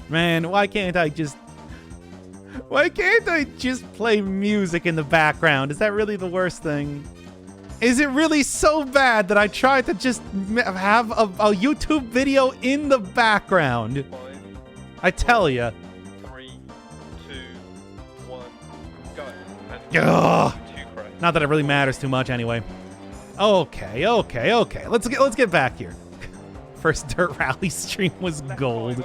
Man, why can't I just play music in the background? Is that really the worst thing? Is it really so bad that I tried to just have a YouTube video in the background? I tell ya. 3, 2, 1, go. Ugh. Not that it really matters too much anyway. Okay. Let's get back here. First Dirt Rally stream was gold.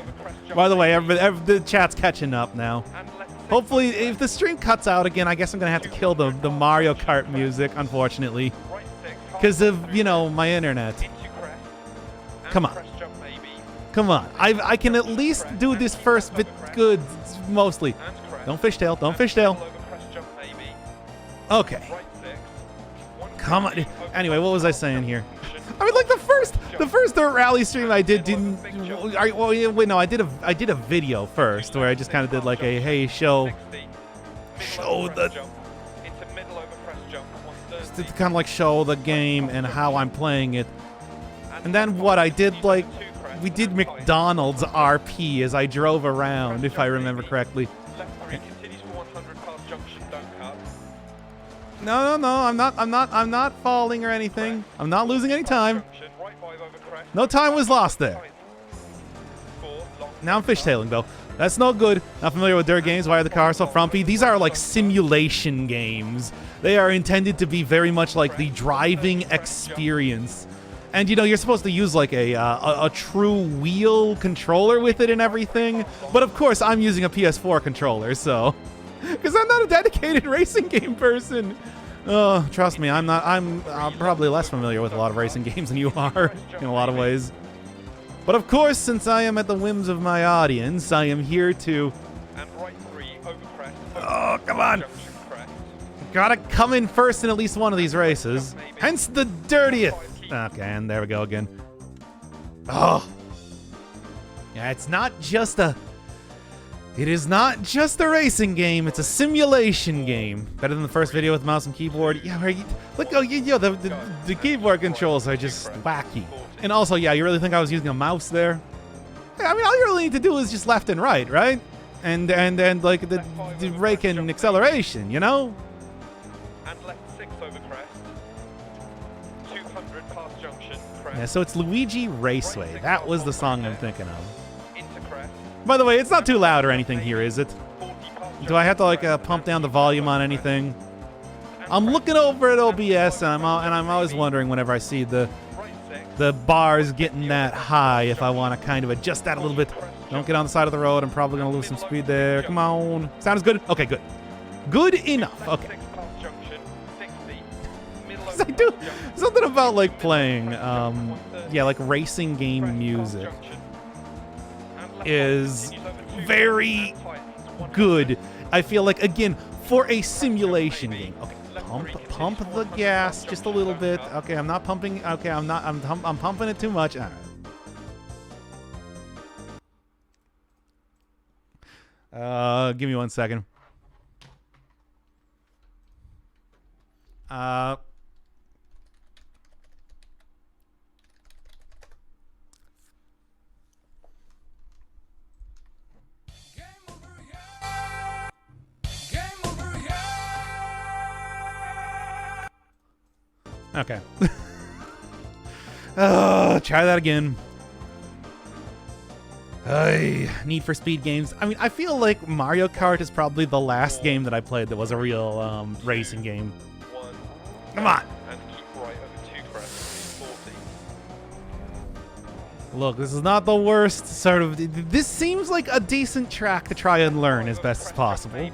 By the way, the chat's catching up now. Hopefully, if the stream cuts out again, I guess I'm gonna have to kill the Mario Kart music, unfortunately, because of, you know, my internet. Come on. Come on. I can at least do this first bit good, mostly. Don't fishtail. Don't fishtail. Okay. Come on. Anyway, what was I saying here? I mean, like the first Dirt Rally stream I did didn't. Well, wait, no, I did a video first where I just kind of did like a hey show the just to kind of like show the game and how I'm playing it, and then what I did, like we did McDonald's RP as I drove around, if I remember correctly. No, I'm not falling or anything. I'm not losing any time. No time was lost there. Now I'm fishtailing though. That's no good. Not familiar with dirt games. Why are the cars so frumpy? These are like simulation games. They are intended to be very much like the driving experience. And you know, you're supposed to use like a true wheel controller with it and everything. But of course, I'm using a PS4 controller, so. Because I'm not a dedicated racing game person. Oh, trust me, I'm probably less familiar with a lot of racing games than you are, in a lot of ways. But of course, since I am at the whims of my audience, I am here to... Oh, come on! Gotta come in first in at least one of these races. Hence the Dirt-yth. Okay, and there we go again. Oh. Yeah, it's not just a... It is not just a racing game, it's a simulation game. Better than the first video with mouse and keyboard. Yeah, look, the keyboard controls are just wacky. And also, yeah, you really think I was using a mouse there? Yeah, I mean, all you really need to do is just left and right, right? And like the rake and acceleration, you know? And left 6 over crest. 200 past junction. Crest. Yeah, so it's Luigi Raceway. That was the song I'm thinking of. By the way, it's not too loud or anything here, is it? Do I have to like pump down the volume on anything? I'm looking over at OBS and I'm always wondering whenever I see the bars getting that high if I want to kind of adjust that a little bit. Don't get on the side of the road. I'm probably going to lose some speed there. Come on. Sounds good? Okay, good. Good enough. Okay. I do something about like playing, yeah, like racing game music is very good. I feel like, again, for a simulation game. Okay, pump the gas just a little bit. Okay, I'm not pumping. Okay, I'm pumping it too much. All right. Give me 1 second. Okay. Try that again. Need for Speed games. I mean, I feel like Mario Kart is probably the last game that I played that was a real racing game. Come on. And keep right over 2 crest. 40. Look, this is not the worst sort of... This seems like a decent track to try and learn as best as possible.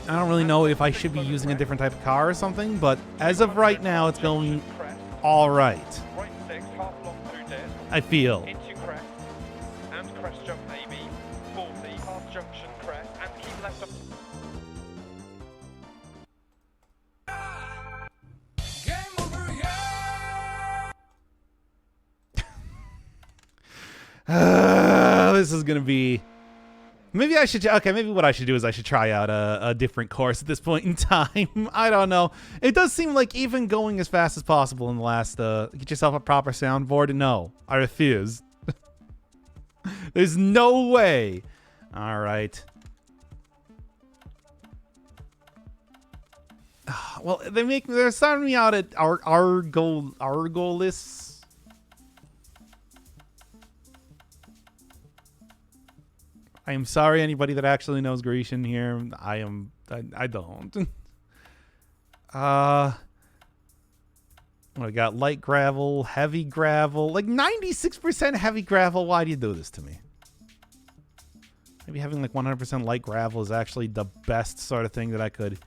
I don't really know if I should be using a different type of car or something, but as of right now, it's going all right. I feel. Into crest and crest jump maybe. 40 past junction crest and keep left up. This is gonna be... Maybe I should... Okay, maybe what I should do is I should try out a different course at this point in time. I don't know. It does seem like even going as fast as possible in the last... get yourself a proper soundboard? No, I refuse. There's no way. All right. Well, they're starting me out at Argolis. I am sorry, anybody that actually knows Grecian here. I don't. What I got? Light gravel, heavy gravel, like 96% heavy gravel. Why do you do this to me? Maybe having like 100% light gravel is actually the best sort of thing that I could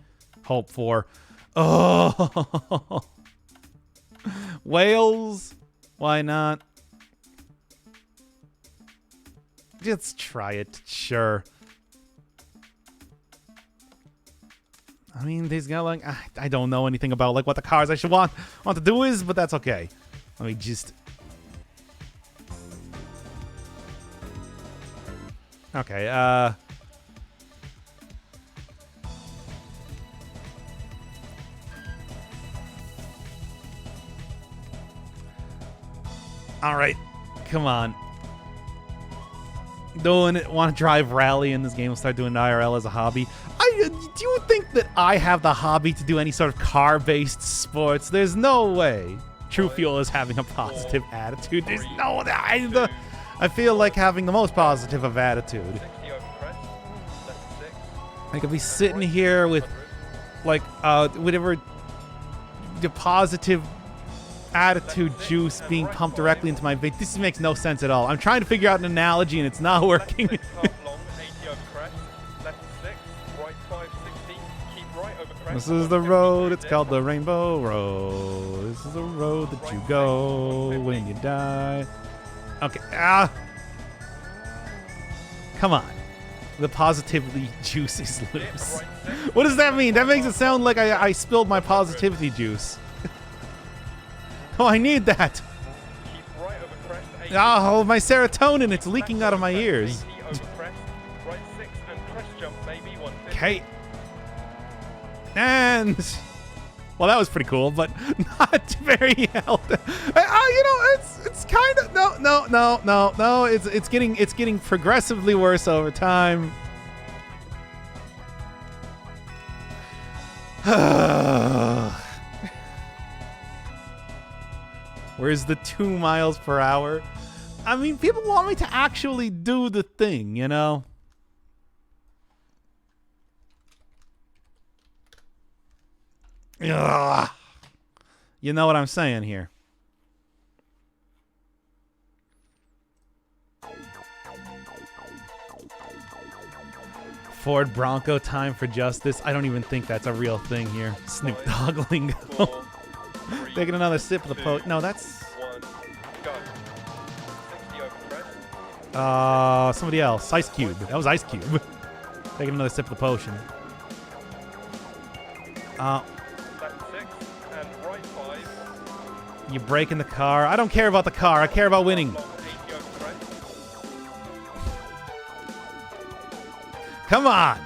hope for. Oh, Wales. Why not? Let's try it. Sure. I mean, these got like I don't know anything about like what the cars I should want to do is, but that's okay. Let me just. Okay. All right. Come on. Want to drive rally in this game? We'll start doing IRL as a hobby. Do you think that I have the hobby to do any sort of car-based sports? There's no way. True Fuel is having a positive attitude. There's no... I feel like having the most positive of attitude. I could be sitting here with, like, whatever the positive attitude juice being pumped directly into my veins. This makes no sense at all. I'm trying to figure out an analogy and it's not working. This is the road, it's called the Rainbow Road. This is the road that you go when you die. Okay, come on. The positivity juice is loose. What does that mean? That makes it sound like I spilled my positivity juice. Oh, I need that. Oh, my serotonin, it's leaking out of my ears. Okay. And, well, that was pretty cool, but not very healthy. It's kind of no. It's getting progressively worse over time. Where's the 2 miles per hour? I mean, people want me to actually do the thing, you know? Ugh. You know what I'm saying here. Ford Bronco time for justice. I don't even think that's a real thing here. Snoop Dogg lingo. Taking another sip of the potion. No, that's... somebody else. Ice Cube. That was Ice Cube. Taking another sip of the potion. You breaking the car. I don't care about the car. I care about winning. Come on.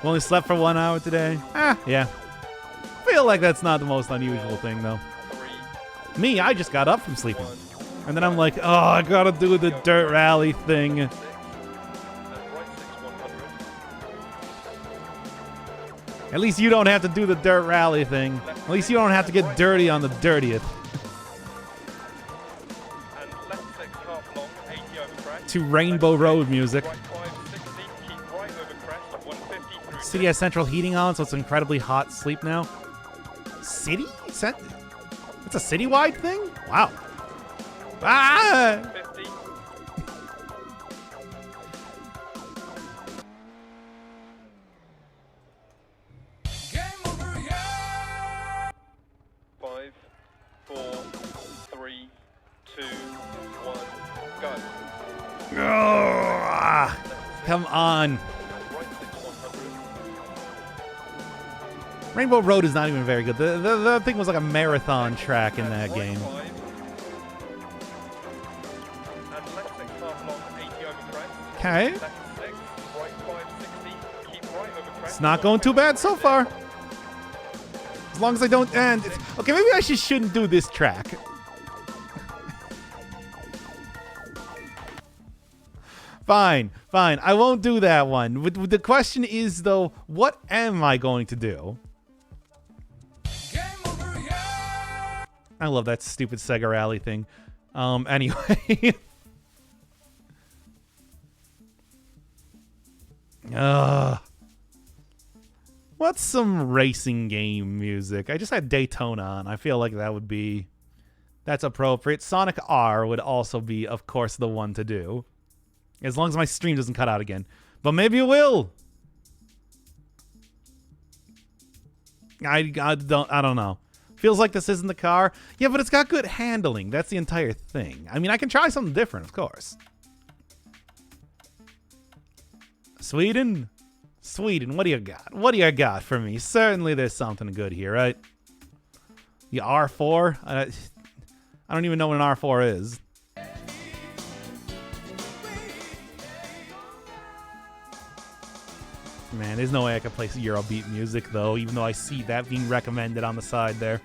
Only slept for 1 hour today. Yeah. Feel like that's not the most unusual thing, though. Me, I just got up from sleeping. And then I'm like, oh, I gotta do the dirt rally thing. At least you don't have to do the dirt rally thing. At least you don't have to get dirty on the Dirt-yth. To Rainbow Road music. City has central heating on, so it's incredibly hot sleep now. City? It's a citywide thing? Wow. Ah! Come on. Rainbow Road is not even very good. The thing was like a marathon track in that game. Okay. It's not going too bad so far. As long as I don't end. Okay, maybe I shouldn't do this track. Fine, fine. I won't do that one. The question is, though, what am I going to do? I love that stupid Sega Rally thing. Anyway. What's some racing game music? I just had Daytona on. I feel like that would be... That's appropriate. Sonic R would also be, of course, the one to do. As long as my stream doesn't cut out again. But maybe it will. I don't know. Feels like this isn't the car. Yeah, but it's got good handling. That's the entire thing. I mean, I can try something different, of course. Sweden? Sweden, what do you got? What do you got for me? Certainly there's something good here, right? The R4? I don't even know what an R4 is. Man, there's no way I could play Eurobeat music, though, even though I see that being recommended on the side there.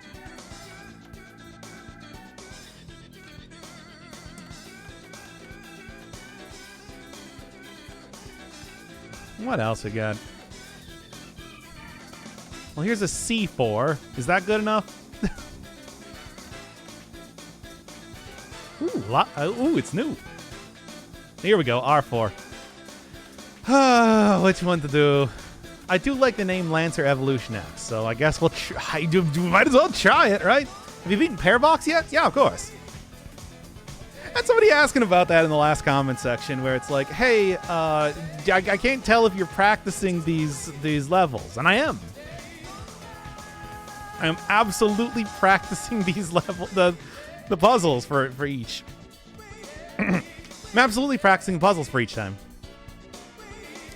What else we got? Well, here's a C4. Is that good enough? Ooh, it's new. Here we go, R4. Which one to do? I do like the name Lancer Evolution X, so I guess we'll try. Might as well try it, right? Have you beaten Pearbox yet? Yeah, of course. Had somebody asking about that in the last comment section, where it's like, hey, I can't tell if you're practicing these levels, and I am. I am absolutely practicing these the puzzles for each. I'm absolutely practicing puzzles for each time.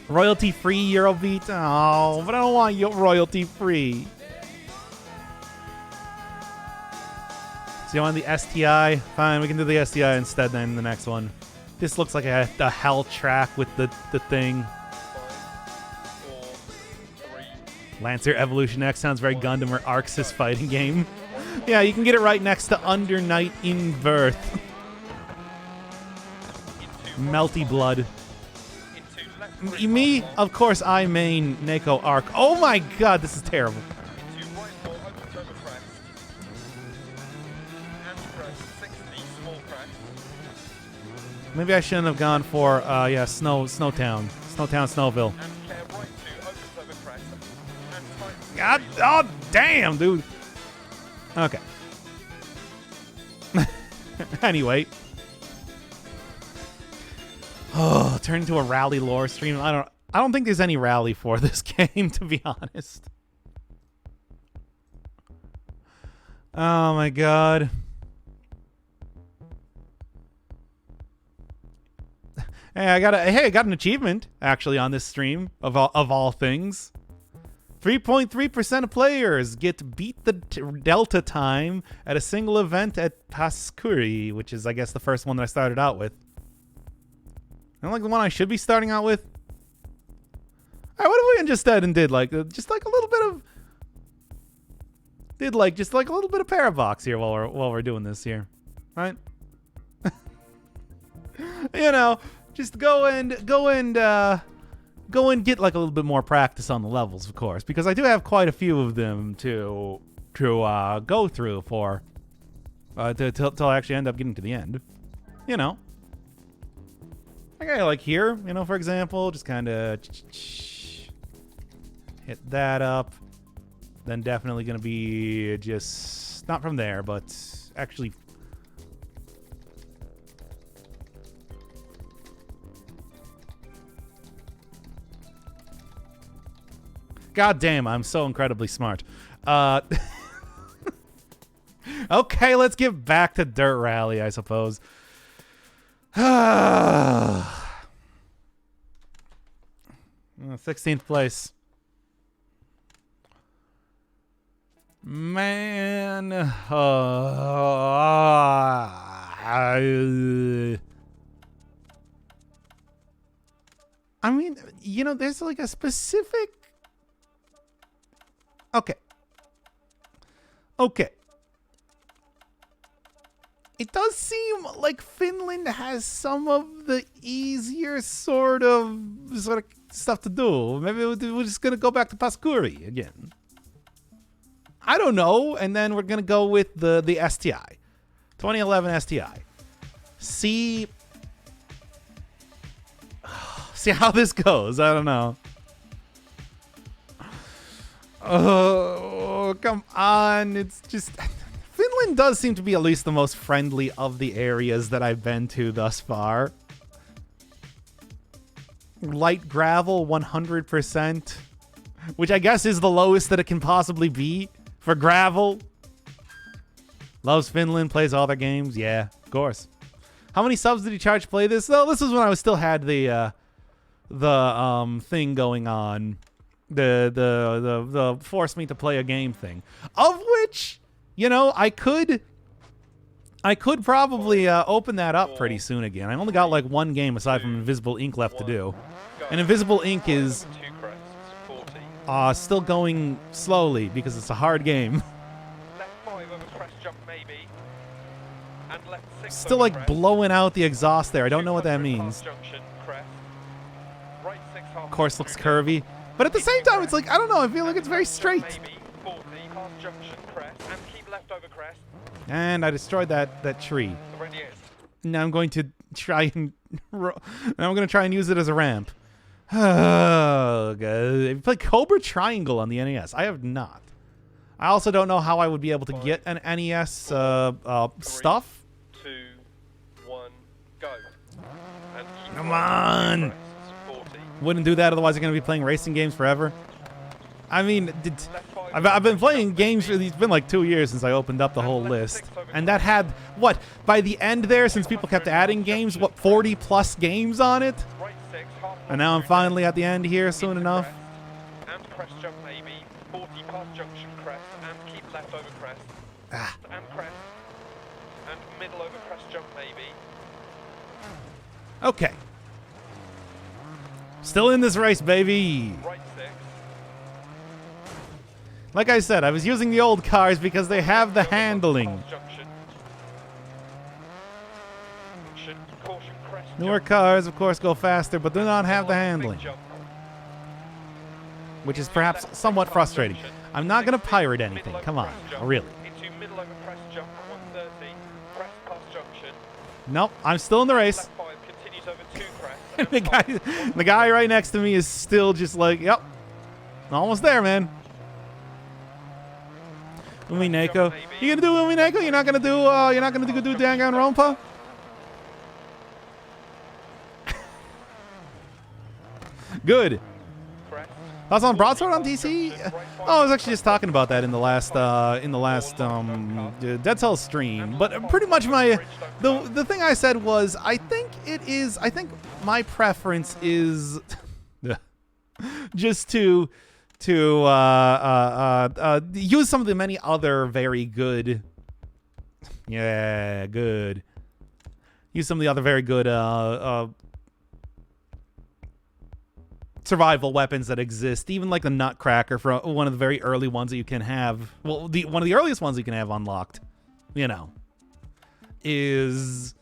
Royalty-free Eurobeat? Oh, but I don't want royalty-free. So you want the STI? Fine, we can do the STI instead then in the next one. This looks like a hell track with the thing. 5, 4, 3. Lancer Evolution X sounds very Gundam or Arxis fighting game. Yeah, you can get it right next to Under Night in Birth. Melty Blood. Me, of course, I main Neko Arc. Oh my god, this is terrible. Into right 4, open turbo crest. And crest, 60, small crest. Maybe I shouldn't have gone for, yeah, Snowtown. Snowtown, Snowville. And care right 2, open turbo crest. And tight. God, oh, damn, dude. Okay. Anyway. Oh, turn into a rally lore stream. I don't think there's any rally for this game, to be honest. Oh my god. Hey, I got an achievement actually on this stream of all things. 3.3% of players beat the Delta time at a single event at Pascuri, which is, I guess, the first one that I started out with. I don't like the one I should be starting out with. All right, what if we just and did like just like a little bit of just like a little bit of Parabox here while we're doing this here, right? You know, just go and get like a little bit more practice on the levels, of course, because I do have quite a few of them to go through for till I actually end up getting to the end. You know. Okay, like here, you know, for example, just kind of hit that up. Then definitely going to be just, not from there, but actually. God damn, I'm so incredibly smart. Okay, let's get back to Dirt Rally, I suppose. 16th place. Man. I mean, you know, there's like a specific... Okay. It does seem like Finland has some of the easier sort of stuff to do. Maybe we're just gonna go back to Paskuri again. I don't know, and then we're gonna go with the STI, 2011 STI. See how this goes. I don't know. Oh, come on! It's just. Finland does seem to be at least the most friendly of the areas that I've been to thus far. Light gravel, 100%. Which I guess is the lowest that it can possibly be for gravel. Loves Finland, plays all their games. Yeah, of course. How many subs did he charge to play this? Oh, this was when I still had the thing going on. The force me to play a game thing. Of which... You know, I could probably open that up pretty soon again. I only got like one game aside from Invisible Ink left to do. And Invisible Ink is still going slowly because it's a hard game. Still like blowing out the exhaust there. I don't know what that means. Of course, looks curvy. But at the same time, it's like, I don't know, I feel like it's very straight. And I destroyed that tree. Now I'm going to try and use it as a ramp. Oh, God. Have you played Cobra Triangle on the NES? I have not. I also don't know how I would be able to get an NES stuff. 3, 2, 1, go. Come on! Wouldn't do that, otherwise I'm going to be playing racing games forever. I mean, I've been playing games. It's been like 2 years since I opened up the whole list, and that had what by the end there, since people kept adding games, what 40 plus games on it. And now I'm finally at the end here soon enough. And crest jump maybe 40 past junction crest and keep left over crest. And crest and middle over crest jump maybe. Okay. Still in this race, baby. Right 6. Like I said, I was using the old cars because they have the handling. Newer cars, of course, go faster, but do not have the handling. Which is perhaps somewhat frustrating. I'm not going to pirate anything. Come on. Really. Nope, I'm still in the race. the guy right next to me is still just like, yep. Almost there, man. Umineko. You gonna do Umineko? You're not gonna do Danganronpa? Good. Thoughts on Broadsword on DC? Oh, I was actually just talking about that in the last Dead Cells stream. But pretty much the thing I said was I think my preference is just to use some of the many other very good. Yeah, good. Use some of the other very good survival weapons that exist, even like the Nutcracker, for one of the very early ones that you can have. Well, one of the earliest ones you can have unlocked, you know, is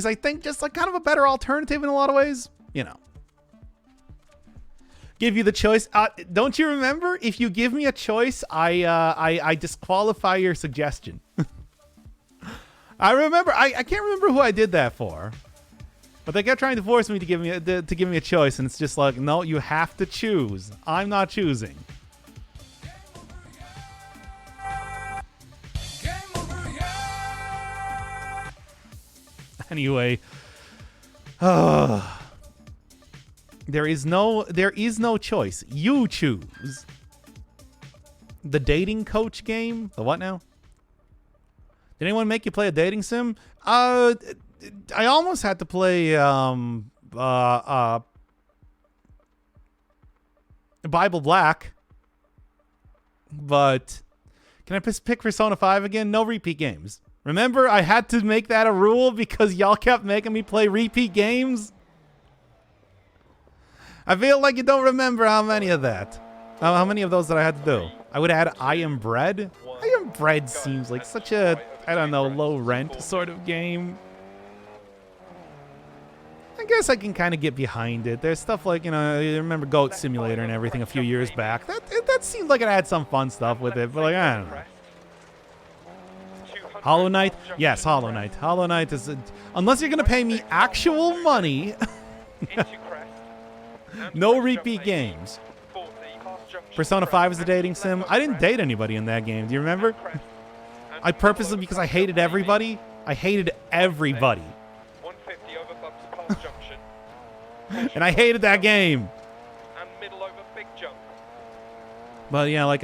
I think just like kind of a better alternative in a lot of ways, you know. Give you the choice. Don't you remember? If you give me a choice, I disqualify your suggestion. I remember. I can't remember who I did that for. But they kept trying to force me to give me a choice, and it's just like, no, you have to choose. I'm not choosing. Anyway, there is no choice. You choose. The dating coach game. The what now? Did anyone make you play a dating sim? I almost had to play Bible Black, but can I pick Persona 5 again? No repeat games. Remember, I had to make that a rule because y'all kept making me play repeat games. I feel like you don't remember how many of that. How many of those that I had to do? I would add I Am Bread. I Am Bread seems like such a I don't know, 2 low crests, rent 40. sort of game. I guess I can kind of get behind it. There's stuff like, you know, I remember Goat Simulator and everything a few years back. That seemed like it had some fun stuff with it, but like, I don't know. Hollow Knight? Yes, Hollow Knight. Hollow Knight is... unless you're going to pay me actual money, no repeat games. Persona 5 is a dating sim. I didn't date anybody in that game. Do you remember? I purposely, because I hated everybody. I hated everybody. 150 over bumps past junction. And I hated that game. And middle over big jump. But yeah, like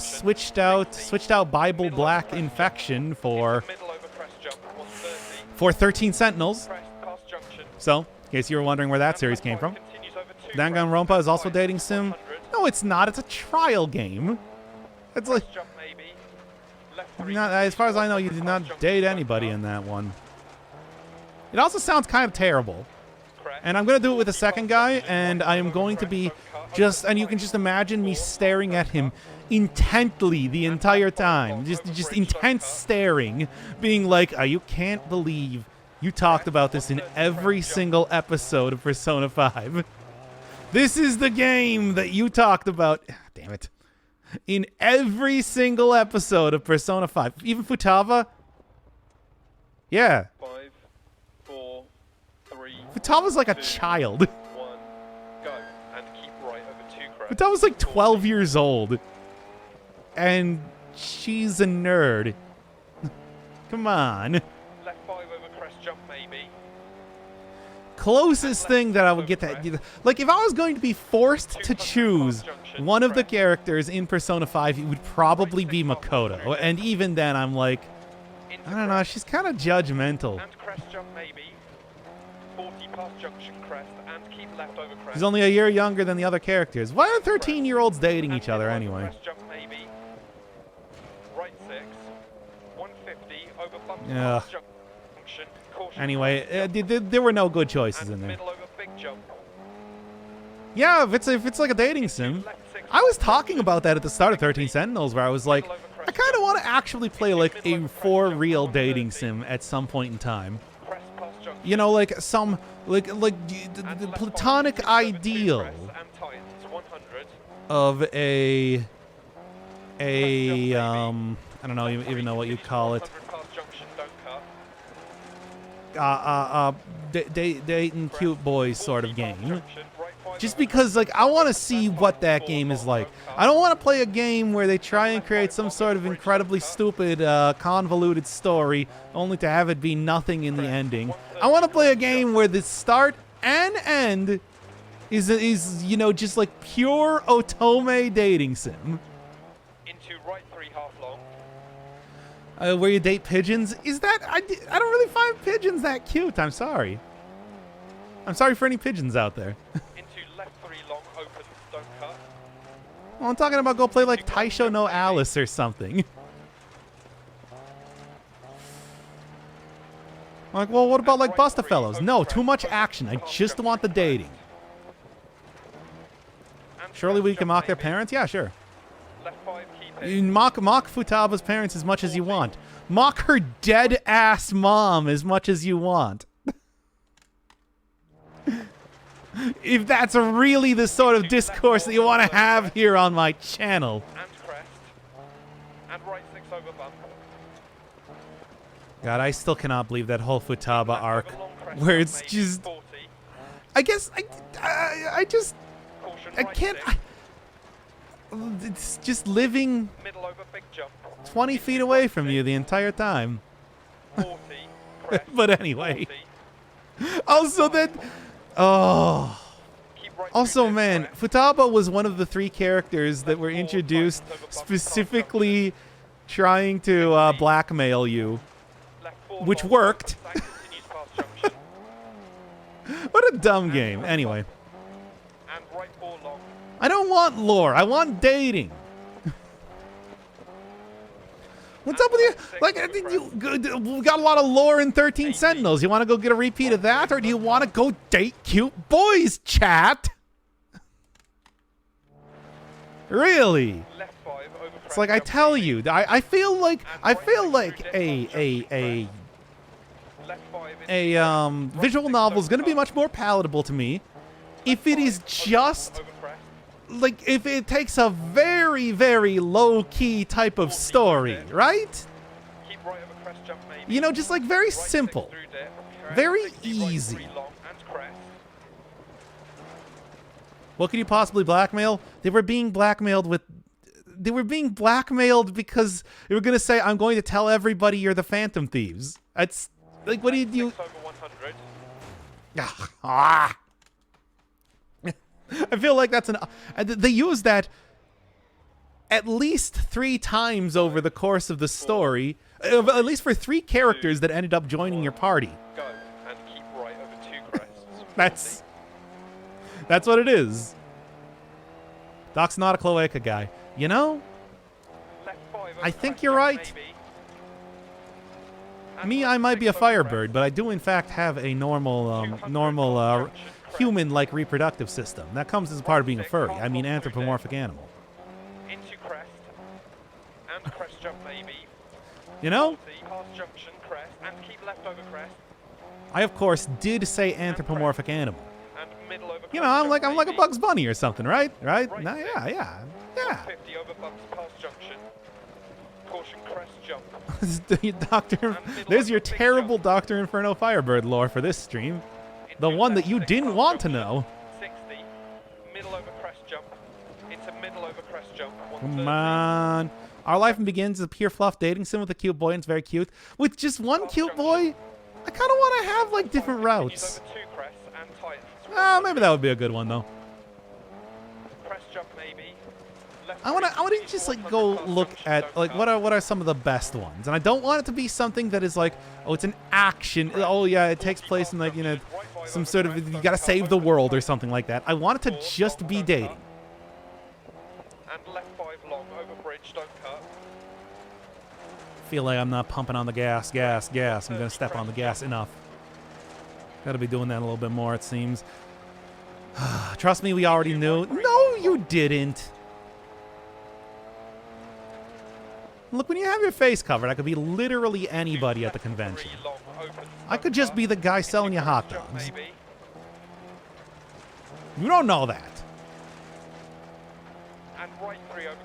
switched out Bible Black Infection for Middle over crest jump. 130. 13 Sentinels. Crest past junction. So, in case you were wondering where that series came from. Continues over 2 Danganronpa is also a dating sim. 100. No, it's not. It's a trial game. It's like, Jump maybe. Left 3. not, as far as I know, you did not date anybody in that one. It also sounds kind of terrible. And I'm going to do it with a second guy, and I am going to be just, and you can just imagine me staring at him intently the entire time. Just intense staring, being like, you can't believe you talked about this in every single episode of Persona 5. This is the game that you talked about. Damn it. In every single episode of Persona 5. Even Futaba? Yeah. 5, 4, 3. Futava's like a child. 1. Go. And keep right over 2 crest. Futava's like 12 years old. And she's a nerd. Come on. Left 5 over crest jump maybe. Closest thing that I would get that, like, if I was going to be forced to choose one of the characters in Persona 5, it would probably be Makoto. And even then, I'm like, I don't know, she's kind of judgmental. And crest jump maybe. 40 past junction crest and keep left over crest. She's only a year younger than the other characters. Why are 13-year-olds dating each other anyway? Crest jump maybe. Right 6. 150 over bumps Yeah. past junction. Caution Anyway, crest jump. there were no good choices And in there. middle over big jump. Yeah, if it's like a dating sim. Left 6. I was talking about that at the start of 13 Sentinels, where I was like, I kind of want to actually play like a for real dating sim at some point in time. Crest past junction. You know, like some the platonic ideal And tightens 100. of a I don't know even know what you call it. 100 past junction, don't cut. Dating cute boys sort of game. Just because, like, I want to see what that game is like. I don't want to play a game where they try and create some sort of incredibly stupid, convoluted story, only to have it be nothing in the ending. I want to play a game where the start and end is you know, just like pure otome dating sim. Into right 3 half long. Where you date pigeons. Is that... I don't really find pigeons that cute. I'm sorry. I'm sorry for any pigeons out there. Into left 3 long open, don't cut. Well, I'm talking about go play like Taisho no Alice or something. Like, well, what about like Bustafellows? No, too much action. I just want the dating. Surely we can mock their parents? Yeah, sure. Left 5 keep You mock Futaba's parents as much as you want. Mock her dead-ass mom as much as you want. If that's really the sort of discourse that you want to have here on my channel. and crest. And right 6 over bump. God, I still cannot believe that whole Futaba Left arc over long crest where jump it's maybe, just... 40. I guess I just... Caution I right can't... 6. It's just living Middle over big jump. 20 feet away from you the entire time. 40. Crest. But anyway. 40. Also then... Oh... Keep right Also, 3 man, crest. Futaba was one of the 3 characters that were introduced specifically trying to blackmail you. Left 4 which long, worked. and continues past junction. What a dumb game. Anyway, And right 4 long. I don't want lore. I want dating. What's up with you? Like, we got a lot of lore in 13 Sentinels. You want to go get a repeat of that, or do you want to go date cute boys, chat? Really? Left 5 over It's like I tell you, I feel like a visual novel is going to be much more palatable to me if it is just like if it takes a very, very low-key type of story, right? You know, just like very simple, very easy. What could you possibly blackmail? They were being blackmailed because they were going to say, I'm going to tell everybody you're the Phantom Thieves. That's like, what do you... Ah. I feel like that's they use that at least 3 times over the course of the story, at least for 3 characters that ended up joining your party. Go and keep right over 2 crests. That's what it is. Doc's not a cloaca guy. You know, I think you're right. Me, I might be a firebird, but I do in fact have a normal human-like reproductive system. That comes as part of being a furry. I mean anthropomorphic animal. Into crest and crest jump maybe. You know? Past junction crest and keep left over crest. I of course did say anthropomorphic animal. And middle over you know, I'm like a Bugs Bunny or something, right? Right? Nah, yeah. 50 over bumps past junction. Caution crest jump. Doctor, there's your terrible Dr. Inferno Firebird lore for this stream. The one that you didn't want to know. 60. Middle over crest jump. Into middle over crest jump. Come on. Our life begins as a pure fluff dating sim with a cute boy, and it's very cute. With just one cute boy, I kind of want to have like different routes. Maybe that would be a good one though. Crest jump maybe. I want to just like go look at like what are some of the best ones, and I don't want it to be something that is like, oh, it's an action. Oh yeah, it takes place in like, you know, some sort of, you gotta save the world or something like that. I want it to just be dating. And left 5 long over bridge, don't cut. Feel like I'm not pumping on the gas. I'm gonna step on the gas enough. Gotta be doing that a little bit more, it seems. Trust me, we already knew. No, you didn't. Look, when you have your face covered, I could be literally anybody at the convention. I could just be the guy selling you hot dogs. You don't know that.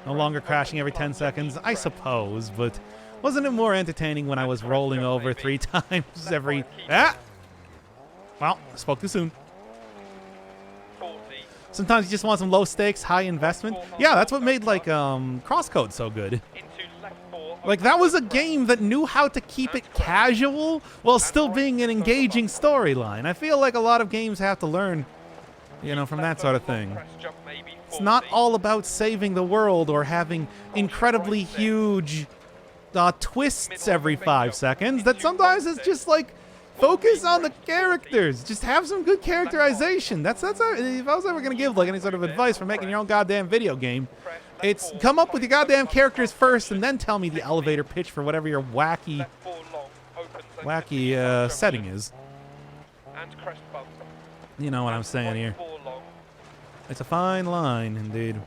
No longer crashing every 10 seconds, I suppose, but wasn't it more entertaining when I was rolling over 3 times every... Ah! Well, I spoke too soon. Sometimes you just want some low stakes, high investment. Yeah, that's what made, like, Crosscode so good. Like, that was a game that knew how to keep it casual while still being an engaging storyline. I feel like a lot of games have to learn, you know, from that sort of thing. It's not all about saving the world or having incredibly huge twists every 5 seconds. That sometimes it's just like, focus on the characters. Just have some good characterization. That's if I was ever gonna give like any sort of advice for making your own goddamn video game, it's come up with your goddamn characters first and then tell me the elevator pitch for whatever your wacky setting is. You know what I'm saying here. It's a fine line, indeed.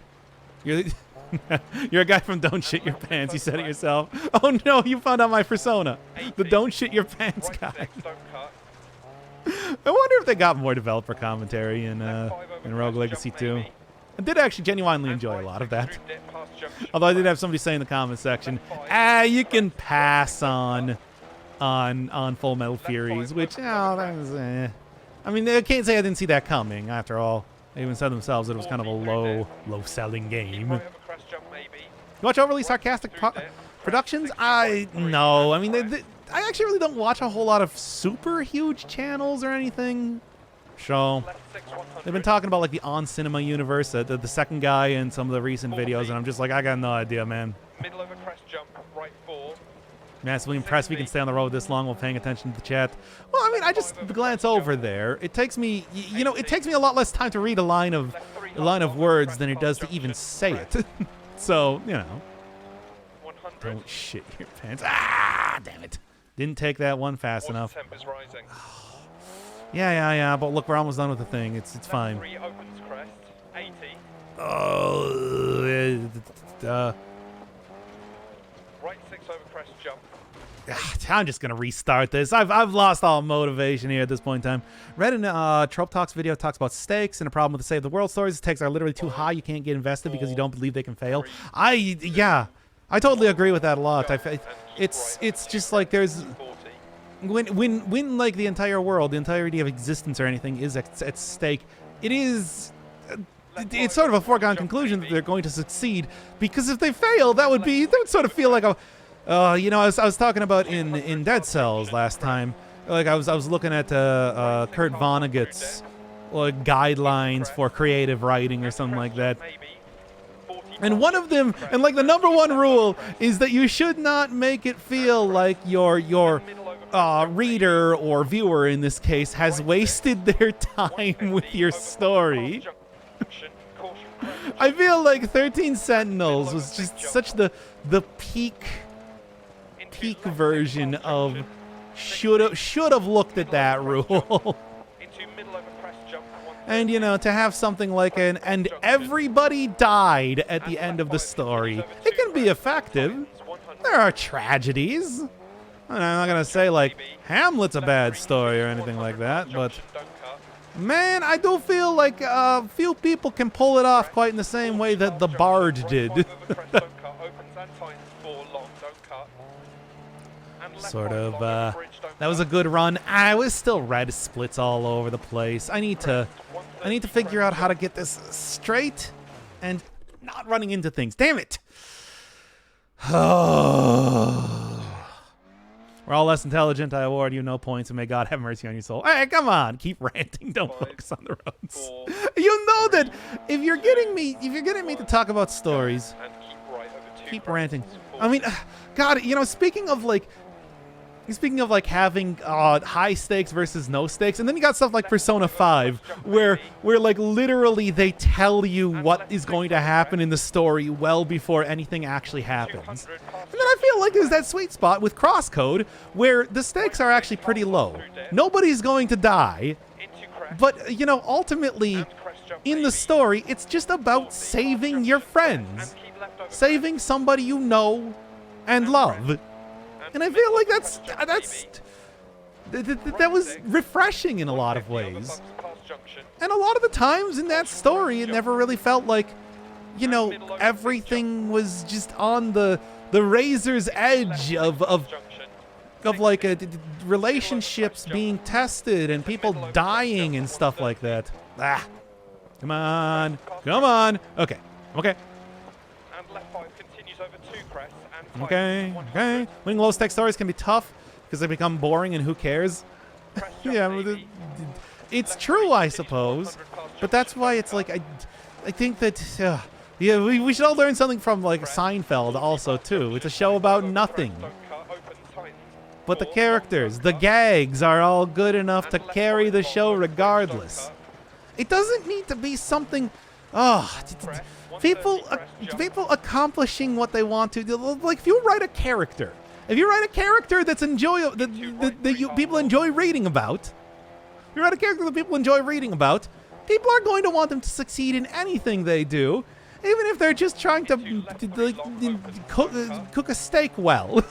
You're a guy from Don't Shit Your Pants. You said it yourself. Oh no, you found out my persona. The Don't Shit Your Pants guy. I wonder if they got more developer commentary in Rogue Legacy 2. I did actually genuinely enjoy a lot of that. Although I did have somebody say in the comment section, you can pass on Full Metal Furies, which, that was, I mean, they can't say I didn't see that coming, after all. They even said themselves that it was kind of a low-selling game. You watch overly sarcastic productions? No. I mean, I actually really don't watch a whole lot of super huge channels or anything. So, they've been talking about, like, the On Cinema universe, the second guy in some of the recent videos, and I'm just like, I got no idea, man. Middle over crest jump, right 4. Massively impressed we can stay on the road this long while paying attention to the chat. Well, I mean, I just glance over there. It takes me, you know, it takes me a lot less time to read a line of words than it does to even say it. So, you know. Don't shit your pants. Ah, damn it. Didn't take that one fast enough. Yeah, but look, we're almost done with the thing. It's fine. jump. I'm just gonna restart this. I've lost all motivation here at this point in time. Read in Trope Talks video talks about stakes and a problem with the Save the World stories. The stakes are literally too high. You can't get invested because you don't believe they can fail. I totally agree with that a lot. It's just like there's when like the entire world, the entirety of existence or anything is at stake. It's sort of a foregone conclusion that they're going to succeed, because if they fail, that would sort of feel like a you know, I was talking about in Dead Cells last time. Like I was looking at Kurt Vonnegut's like guidelines for creative writing or something like that. And one of them, and like the #1 rule, is that you should not make it feel like your reader or viewer in this case has wasted their time with your story. I feel like 13 Sentinels was just such the peak version of should have looked at that rule. And you know, to have something like and everybody died at the end of the story, it can be effective. There are tragedies. I'm not gonna say like Hamlet's a bad story or anything like that, but man, I do feel like few people can pull it off quite in the same way that the Bard did. Sort of, that was a good run. I was still red splits all over the place. I need to figure out how to get this straight and not running into things. Damn it! We're all less intelligent. I award you no points, and may God have mercy on your soul. Hey, come on, keep ranting. Don't focus on the roads. You know that if you're getting me to talk about stories, keep ranting. I mean, God, you know, speaking of like having high stakes versus no stakes, and then you got stuff like Persona 5 where like literally they tell you what is going to happen in the story well before anything actually happens. And then I feel like there's that sweet spot with Crosscode where the stakes are actually pretty low. Nobody's going to die, but you know, ultimately in the story it's just about saving your friends, saving somebody you know and love. And I feel like that was refreshing in a lot of ways. And a lot of the times in that story, it never really felt like, you know, everything was just on the razor's edge of like relationships being tested and people dying and stuff like that. Ah, come on. Okay. Okay. Winning low stake stories can be tough because they become boring and who cares? Yeah, it's true, I suppose. But that's why it's like, I think that, yeah, we should all learn something from like Seinfeld also too. It's a show about nothing. But the characters, the gags are all good enough to carry the show regardless. It doesn't need to be something, people accomplishing what they want to do. Like if you write a character that's enjoyable, that people enjoy reading about, people are going to want them to succeed in anything they do, even if they're just trying to cook a steak well,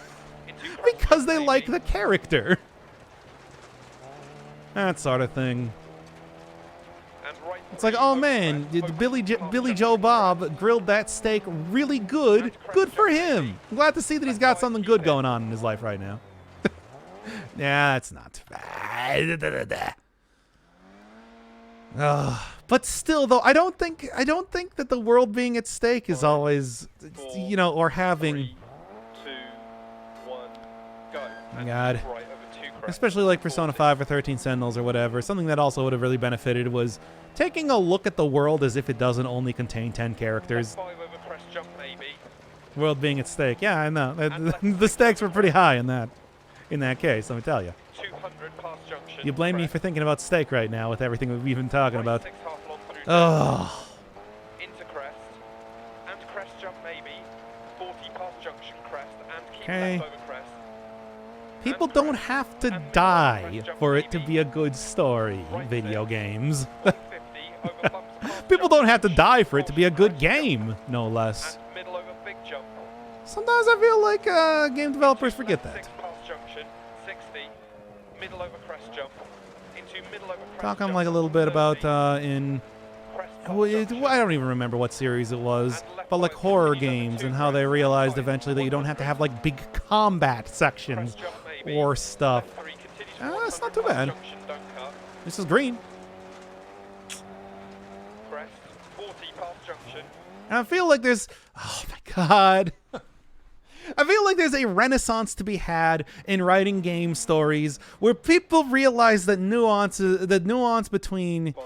because they like the character. That sort of thing. It's like, oh man, Billy Joe Bob grilled that steak really good. Good for him. I'm glad to see that he's got something good going on in his life right now. Yeah, that's not bad. But still, though, I don't think that the world being at stake is always, you know, or having. 3, 2, 1, go. God. Especially like Persona 5 or 13 Sentinels or whatever. Something that also would have really benefited was taking a look at the world as if it doesn't only contain 10 characters. World being at stake. Yeah, I know. The stakes were pretty high in that case, let me tell you. You blame me for thinking about steak right now with everything we've been talking about. Oh. Into crest and crest jump maybe. 40 past junction crest and keep okay. left over crest. People don't have to die for it to be a good story, video games. People don't have to die for it to be a good game, no less. Sometimes I feel like game developers forget that. 6 past junction, 60, middle over crest jump, into middle over crest Talking jump, like a little bit 30, about in crest past well, junction, I don't even remember what series it was, and left but like 5 horror continues over games 2 and how they crest, realized 5, eventually that you don't have to have like big combat sections crest jump maybe, or stuff. left 3 continues for It's not 100 too past bad. junction, don't cut, This is green. crest, 40 past junction, And I feel like there's, oh my god. I feel like there's a renaissance to be had in writing game stories where people realize that the nuance between 5,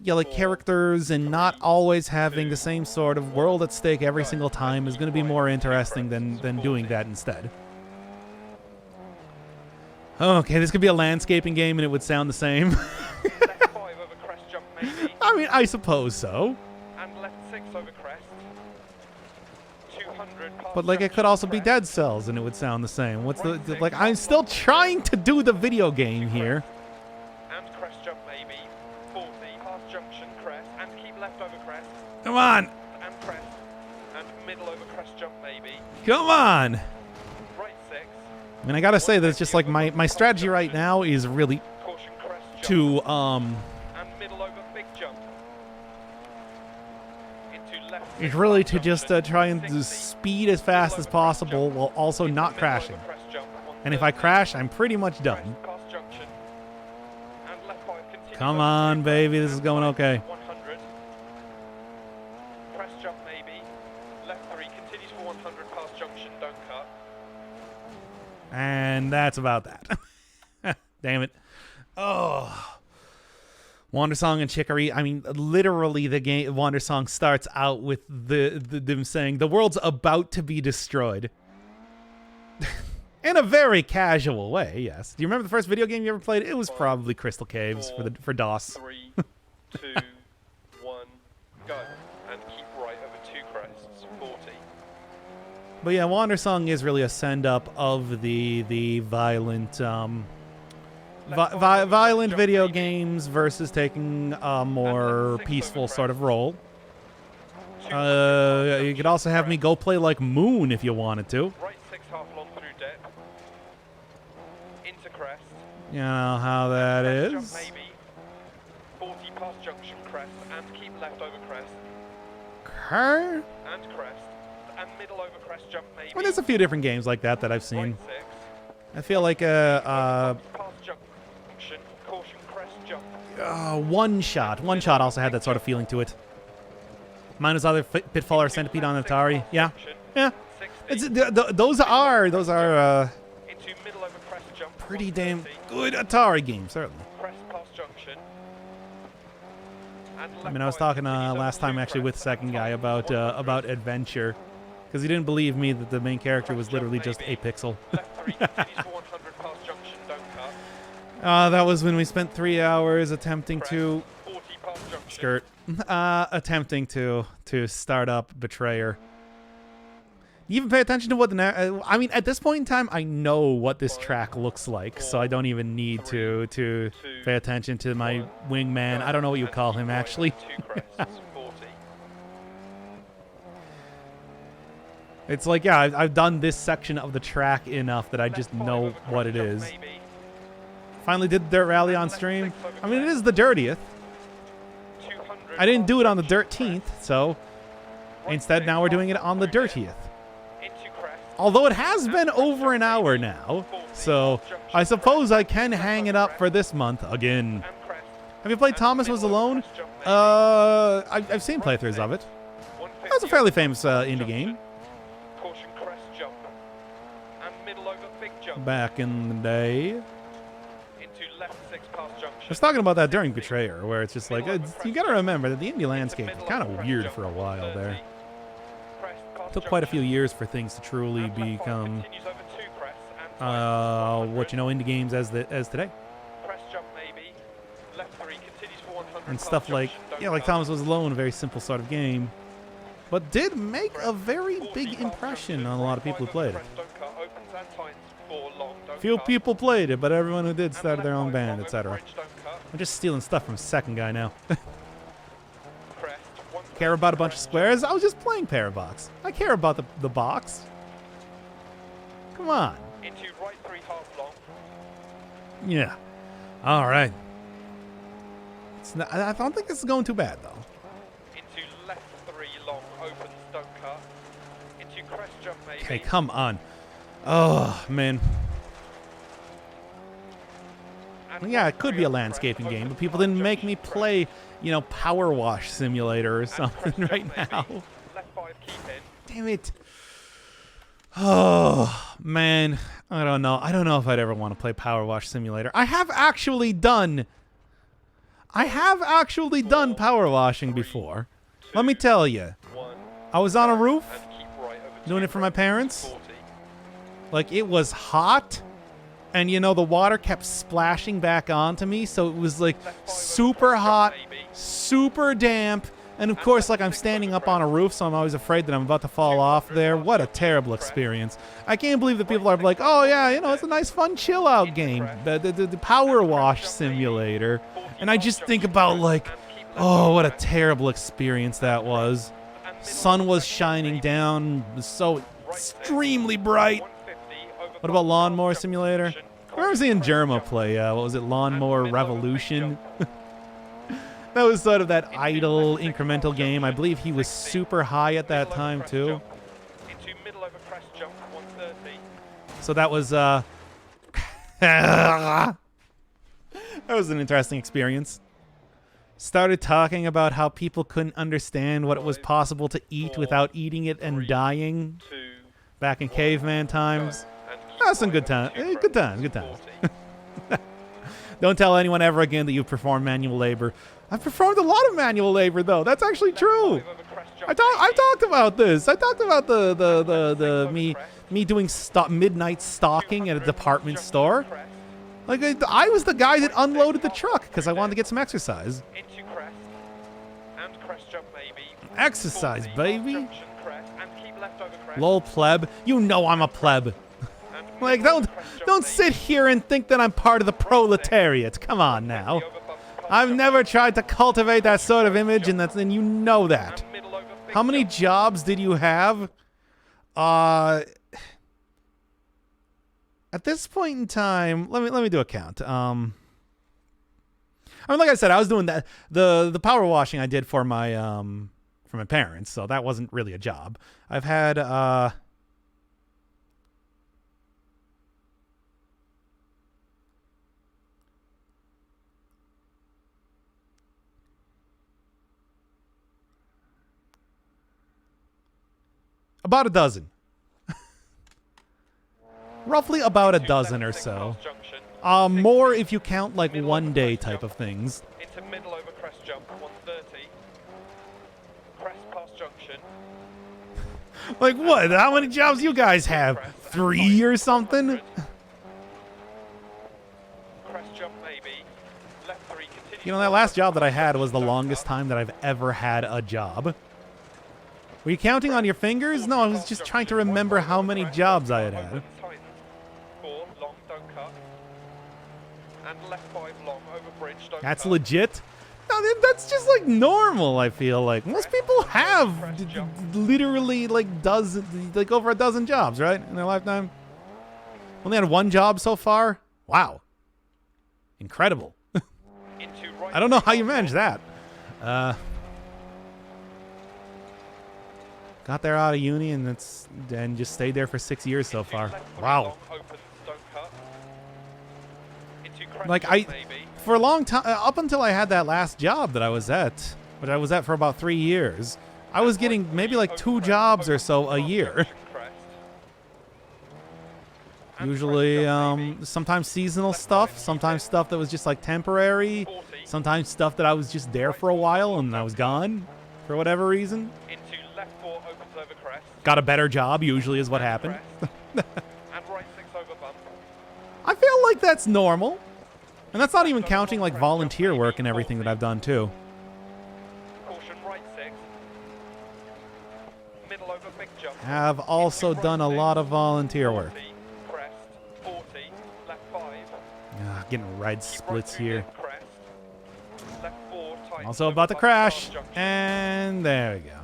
like characters and not always having the same sort of world at stake every single time is going to be more interesting than doing that instead. Okay, this could be a landscaping game and it would sound the same. left 5 over crest jump maybe, I mean, I suppose so. and left 6 over crest, 200 past But like it could junction, also be crest, Dead Cells and it would sound the same. What's the like I'm still trying to do the video game here. and crest jump maybe, 40 past junction crest, and keep left over crest, Come on. and crest, and middle over crest jump maybe, Come on. right 6, I mean, I got to say that it's just like my strategy right now is really caution crest jump, to and middle over big jump, into left 6 is really past to just junction, try and 60, speed as fast as possible while also into not middle crashing. over crest jump, And if I 130, crash, I'm pretty much crest done. past junction, and left 5 continues Come over on, 2 baby, crest, this is and going 5, okay. 100, crest jump maybe, left 3 continues for 100 past junction, don't cut. And that's about that. Damn it. Oh. Wandersong and Chicory. I mean, literally, the game Wandersong starts out with them saying the world's about to be destroyed. In a very casual way, yes. Do you remember the first video game you ever played? It was probably Crystal Caves for DOS. 3, 2, 1, go. And keep right over 2 crests, 40. But yeah, Wandersong is really a send-up of the violent violent video games versus taking a more peaceful sort of role. You could also have me go play like Moon if you wanted to. Right 6 half long through depth. Into crest. You know how that Crest jump is. maybe. 40 past junction crest and keep left over crest. Okay. And crest. And middle over crest jump maybe. I mean, there's a few different games like that I've seen. Right 6. I feel like Past junction. Caution crest jump. One Shot also had that sort of feeling to it. Mine was either Pitfall or Centipede on Atari. Yeah, yeah. It's, those are Into middle over crest jump. pretty damn 130. good Atari games, certainly. Crest past junction. And I mean, I was talking last time actually with the second guy about Adventure, because he didn't believe me that the main character was literally just a pixel. Left 3 continues for 100 past junction, don't cut. That was when we spent 3 hours attempting to 40 past junction. skirt, attempting to start up Betrayer. You even pay attention to what the I mean, at this point in time, I know what this track looks like, so I don't even need to pay attention to my wingman. I don't know what you call him, actually. 2 crests, 40. It's like, yeah, I've done this section of the track enough that I just Left 5 know over what crest it jump is. maybe. Finally did the Dirt Rally on stream. I mean, it is the Dirt-yth. 200 I didn't do it on the past Dirt-yth, junction, so right instead 6 now we're doing it half on the long through Dirt-yth. depth. Into crest. Although it has been over an hour now, so I suppose I can hang it up for this month again. And crest. Have you played And Thomas Was middle over Alone? crest jump maybe. I've seen playthroughs of it. 150 That's a fairly over famous past indie junction. game Caution crest jump. And middle over big jump. back in the day. Into left 6 past junction. I was talking about that during Betrayer, where it's just like, you gotta remember that the indie landscape was kind of weird for a while there. Took quite a few years for things to truly become, what you know, indie games as today. And stuff like, yeah, like Thomas Was Alone, a very simple sort of game, but did make a very big impression on a lot of people who played it. Few people played it, but everyone who did started their own band, etc. I'm just stealing stuff from second guy now. Care about a bunch of squares? I was just playing Parabox. I care about the box. Come on. Into right 3 half long. Yeah. All right. It's not, I don't think this is going too bad, though. Into left 3 long, open stunt cut. Into crest jump maybe. Okay, come on. Oh, man. And Well, yeah, right it could 3 be a over landscaping crest, game, open but people fast didn't make me junction, play, crest. you know, Power Wash Simulator or And something crest jump right maybe. now. Left 5 keep in. Damn it. Oh, man. I don't know. I don't know if I'd ever want to play Power Wash Simulator. I have actually done power washing before. Let me tell you. 1 I was on a roof and keep right over doing 2 it for my crest, parents. 40. Like, it was hot. And, you know, the water kept splashing back onto me. So it was, like, super hot, super damp. And, of course, like, I'm standing up on a roof, so I'm always afraid that I'm about to fall off there. What a terrible experience. I can't believe that people are like, oh, yeah, you know, it's a nice, fun, chill-out game. The Power Wash Simulator. And I just think about, like, oh, what a terrible experience that was. Sun was shining down. It was so extremely bright. What about Lawnmower Simulator? I remember seeing Germa play, what was it, Lawnmower Revolution? That was sort of that idle, incremental game. I believe he was super high at that time, too. Into middle over crest jump, 130. So that was, that was an interesting experience. Started talking about how people couldn't understand what it was possible to eat without eating it and dying 2, back in caveman times. and keep That's some right good over times. 2 Good crest, times, good times. 40. Don't tell anyone ever again that you performed manual labor. I've performed a lot of manual labor, though. That's actually true. 5 over crest jump I've talked about this. I talked about the maybe. me doing midnight stalking at a 200 department jump store. crest. Like I was the guy that unloaded the truck because I wanted to get some exercise. Into crest and crest jump maybe. Exercise, 40, baby. junction crest, and keep left over crest. Lol, pleb. You know I'm a pleb. And Like middle over don't crest jump don't maybe. sit here and think that I'm part of the proletariat. Come on now. 50 over bumper pass I've jump never tried to cultivate that sort of image, and you know that. and middle over big How many jump. jobs did you have? At this point in time, let me do a count. I mean, like I said, I was doing that the power washing I did for my parents, so that wasn't really a job. I've had about a dozen. Roughly about a dozen or so. More if you count like one day type of things. Into middle over crest jump, 130. Crest past junction. Like what? How many jobs you guys have? 3 or something? Crest jump maybe. Left 3 continue. You know, that last job that I had was the longest time that I've ever had a job. Were you counting on your fingers? No, I was just trying to remember how many jobs I had had. 4 long, don't cut. And left 5 long over bridge, don't That's cut. legit. No, that's just like normal, I feel like. Most people have literally like over a dozen jobs, right? In their lifetime. Only had one job so far? Wow. Incredible. Into right I don't know how 3 you half manage long. that. Got there out of uni and just stayed there for 6 years so Into far. left 3 Wow. long, open, don't cut. Into crest Like jump maybe. for a long time, up until I had that last job that I was at, which I was at for about 3 years, I was getting maybe like 2 jobs or so a year. Usually, sometimes seasonal stuff, sometimes stuff that was just like temporary, sometimes stuff that I was just there for a while and I was gone for whatever reason. Into left 4 opens over crest. Got a better job, usually is what happened. Crest. And right 6 over bump. I feel like that's normal. And that's not even counting like volunteer work and everything that I've done too. Caution right 6. Middle over big jump. Have also done a lot of volunteer work. 40, crest, 40, left 5. Getting red splits here. Crest, left 4, tight, Also over about to bump, crash. junction. And there we go.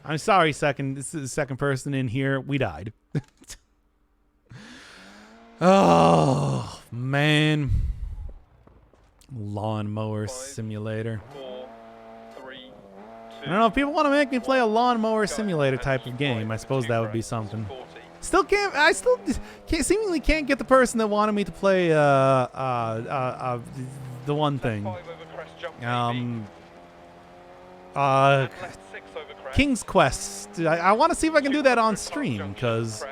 I'm sorry, this is the second person in here. We died. Oh, man. Lawnmower simulator. 4, 3, 2. I don't know if people want to make me play a lawnmower simulator type of game. I suppose that would be something. Still can't. I still can't. Seemingly can't get the person that wanted me to play the one thing. King's Quest. I want to see if I can do that on stream because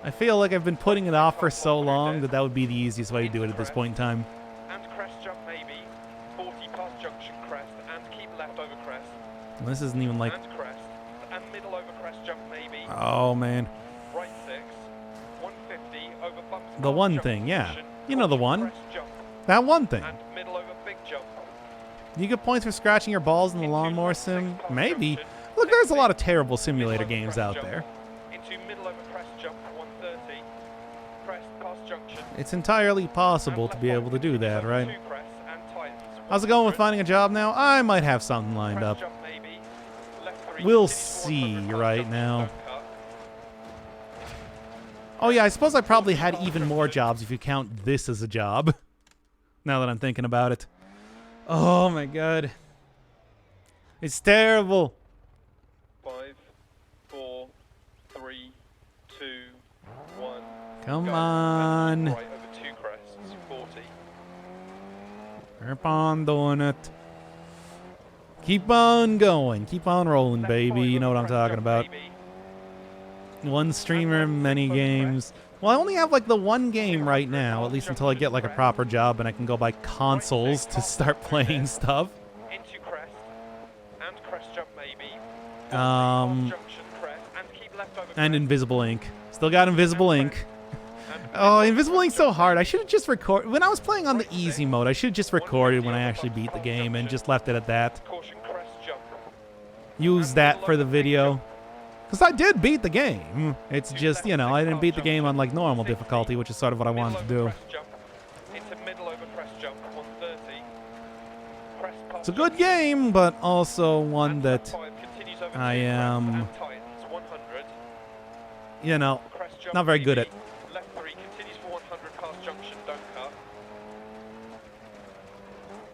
I feel like I've been putting it off for so long that would be the easiest way to do it at this point in time. And crest jump maybe. 40 past junction crest and keep left over crest. And this isn't even like. And crest and middle over crest jump maybe. Oh man. Right 6. 150 over bumps. The one thing, yeah. You know the one. That one thing. And middle over big jump. You get points for scratching your balls in the lawnmower sim? Maybe. Look, there's a lot of terrible simulator games out there. Into middle over crest jump 130. Crest past junction. It's entirely possible to be able to do that, right? How's it going with finding a job now? I might have something lined up. We'll see right now. Oh yeah, I suppose I probably had even more jobs if you count this as a job. Now that I'm thinking about it. Oh my god. It's terrible. 5, 4, 3, 2, 1. Come on. Right over 2 crests, 40. Keep on doing it. Keep on going. Keep on rolling, baby. You know what I'm talking about. One streamer, many games. Well, I only have like the one game right now, at least until I get like a proper job and I can go buy consoles to start playing stuff. Into crest and crest jump maybe. And Invisible Ink. Still got Invisible Ink. Oh, Invisible Ink's so hard. I should have just recorded. When I was playing on the easy mode, I should have just recorded when I actually beat the game and just left it at that. Use that for the video. Because I did beat the game. It's just, you know, I didn't beat the game on like normal difficulty, which is sort of what I wanted to do. It's a good game, but also one that I am, you know, not very good at. Left 3 continues for 100 past junction, don't cut.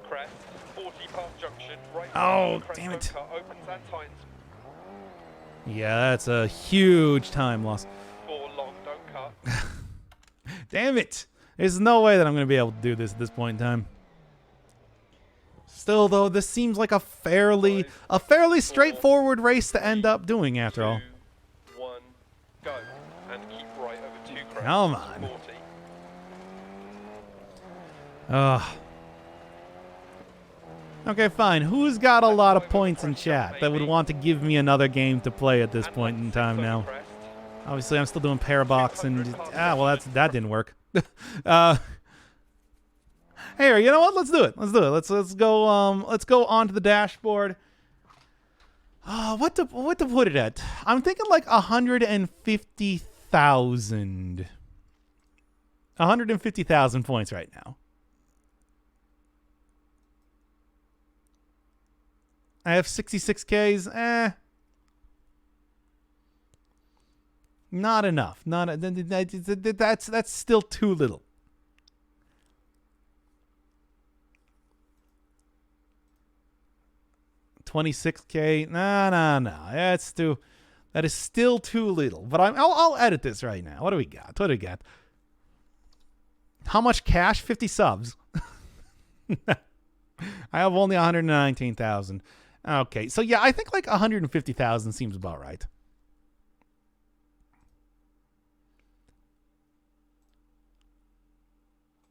Crest, 40 past junction, right. Oh, damn it. Opens and tightens. Yeah, that's a huge time loss. 4 long, don't cut. Damn it. There's no way that I'm going to be able to do this at this point in time. Still, though, this seems like a fairly straightforward race to end up doing after all. 2, 1, go. And keep right over 2 crests. Come on. 40. Okay, fine. Who's got a lot of points in chat that would want to give me another game to play at this point in time now? Obviously, I'm still doing Parabox and... well, that didn't work. Hey, you know what? Let's do it. Let's do it. Let's go onto the dashboard. What to put it at? I'm thinking like 150,000. 150,000 points right now. I have 66Ks. Not enough. That's still too little. $26K. No. That is still too little. But I'll edit this right now. What do we got? How much cash? 50 subs. I have only 119,000. Okay, so yeah, I think like 150,000 seems about right.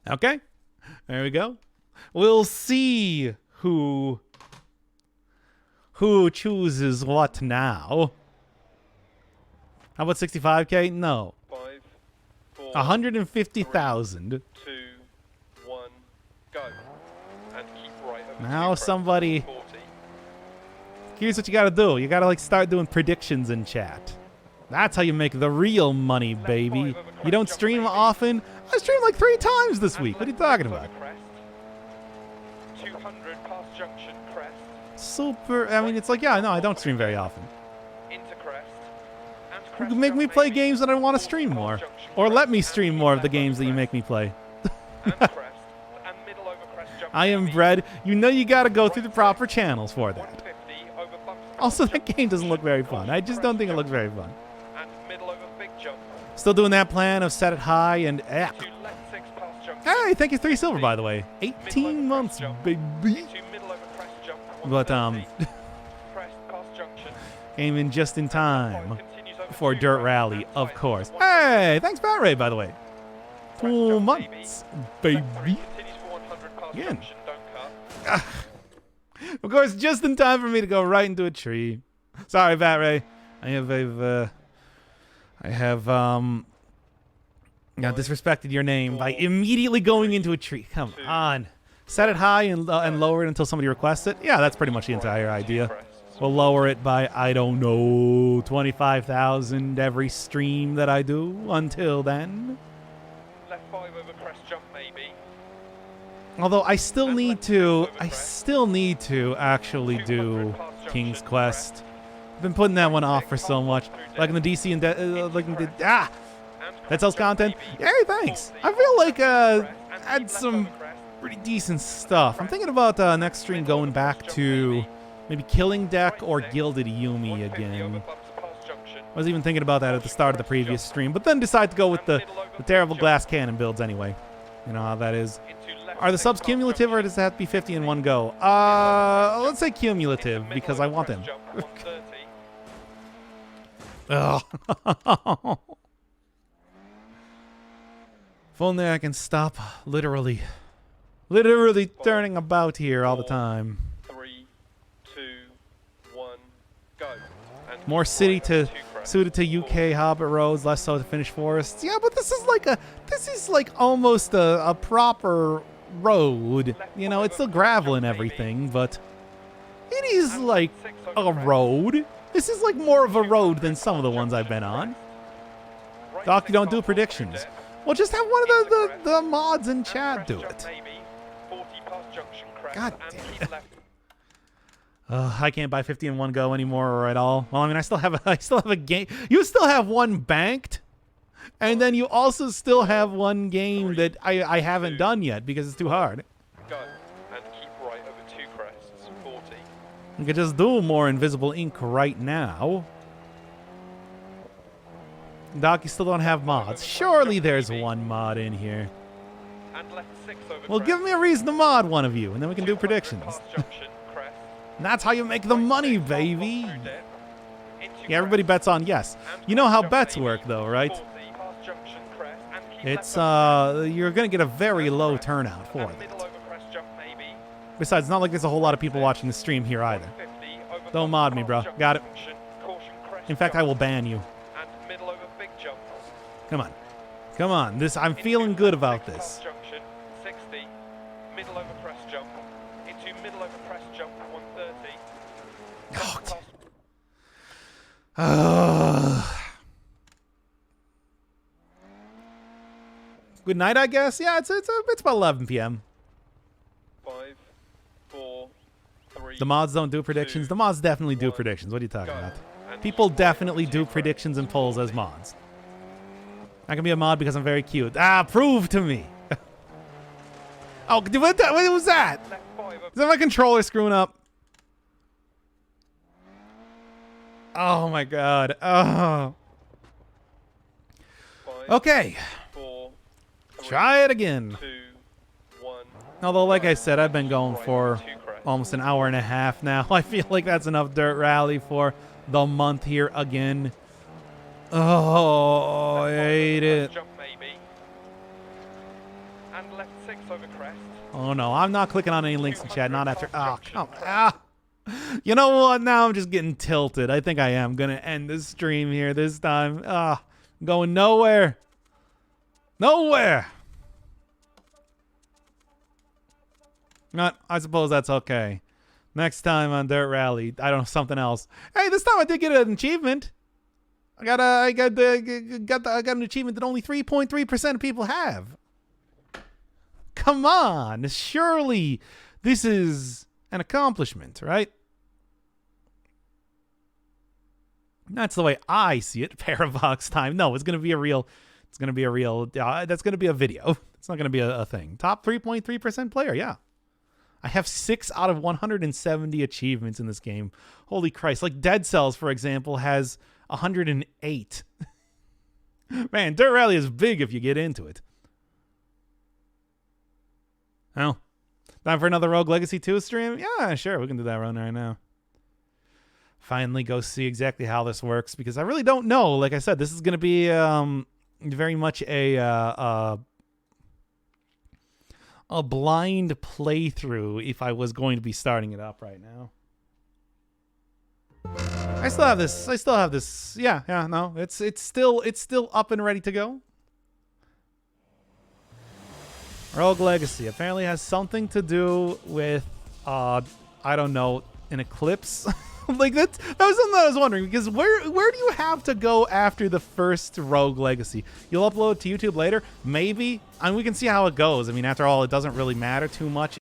Okay, there we go. We'll see who chooses what now. How about 65K? No. 5, 4, 150,000. 2, 1, go. And keep right over Now 2 somebody... 40. Here's what you gotta do. You gotta like start doing predictions in chat. That's how you make the real money, baby. You don't stream often? I streamed like 3 times this week. What are you talking about? 200 past junction crest. Super. I mean, it's like, yeah, no, I don't stream very often. Into crest. And You can make me play games that I want to stream more. Or let me stream more of the games that you make me play. I am bred. You know you gotta go through the proper channels for that. Also, that game doesn't look very fun. I just don't think it looks very fun. Still doing that plan of set it high and... Hey, thank you, 3 silver, by the way. 18 months, baby. But, came in just in time for Dirt Rally, of course. Hey, thanks, Bat Ray, by the way. 2 months, baby. Again. Of course, just in time for me to go right into a tree. Sorry, Bat Ray. I have disrespected your name by immediately going into a tree. Come on. Set it high and lower it until somebody requests it. Yeah, that's pretty much the entire idea. We'll lower it by, I don't know, 25,000 every stream that I do until then. Left 5 over crest jump maybe. Although I still need to actually do King's Quest. I've been putting that one off for so much. Like in the DC and Dead Cells content. Yay, thanks. I feel like had some pretty decent stuff. I'm thinking about next stream going back to maybe Killing Deck or Gilded Yumi again. I was even thinking about that at the start of the previous stream, but then decided to go with the terrible glass cannon builds anyway. You know how that is. Are the subs cumulative or does it have to be 50 in one go? Let's say cumulative because I want them. Oh. If only I can stop literally turning about here all the time. 3, 2, 1, go. And More city suited to UK hobbit roads, less so to Finnish forests. Yeah, but this is like almost a proper road. You know, it's still gravel and everything, but it is like a road. This is like more of a road than some of the ones I've been on. Doc, you don't do predictions. Well, just have one of the mods in chat do it. God damn it. I can't buy 50 in one go anymore or at all. Well, I mean, I still have a game. You still have one banked, and then you also still have one game that I haven't done yet because it's too hard. Go and keep right over 2 crests. 40. You could just do more Invisible Ink right now. Doc, you still don't have mods. Surely there's one mod in here. And left 6 over Well, give me a reason to mod one of you, and then we can do predictions. And that's how you make the money, baby. Yeah, everybody bets on yes. You know how bets work, though, right? It's, you're going to get a very low turnout for that. Besides, it's not like there's a whole lot of people watching the stream here either. Don't mod me, bro. Got it. In fact, I will ban you. Come on. Come on. I'm feeling good about this. 60, middle over crest jump, into middle over crest jump, 130. Good night, I guess. Yeah, it's about 11 p.m. 5, 4, 3. The mods don't do predictions. The mods definitely do predictions. What are you talking about? People definitely do predictions and polls as mods. I can be a mod because I'm very cute. Prove to me. Oh, what was that? Is that my controller screwing up? Oh my god. Oh. Okay. Try it again. Although, like I said, I've been going for almost an hour and a half now. I feel like that's enough Dirt Rally for the month here again. Oh, I hate it. Oh no, I'm not clicking on any links in chat. Not after. Oh, come on. You know what? Now I'm just getting tilted. I think I am gonna end this stream here this time. I'm going nowhere. Nowhere. Not. I suppose that's okay. Next time on Dirt Rally, I don't know, something else. Hey, this time I did get an achievement. I got an achievement that only 3.3% of people have. Come on, surely this is an accomplishment, right? That's the way I see it. Parabox time. No, it's gonna be a real. It's gonna be a real. That's gonna be a video. It's not gonna be a thing. Top 3.3% player. Yeah. I have 6 out of 170 achievements in this game. Holy Christ. Like Dead Cells, for example, has 108. Man, Dirt Rally is big if you get into it. Oh. Time for another Rogue Legacy 2 stream? Yeah, sure. We can do that run right now. Finally go see exactly how this works, because I really don't know. Like I said, this is going to be very much a blind playthrough if I was going to be starting it up right now. I still have this. Yeah, no. It's still up and ready to go. Rogue Legacy apparently has something to do with I don't know, an eclipse. Like that was something I was wondering, because where do you have to go after the first Rogue Legacy? You'll upload to YouTube later? Maybe. I mean, we can see how it goes. I mean, after all, it doesn't really matter too much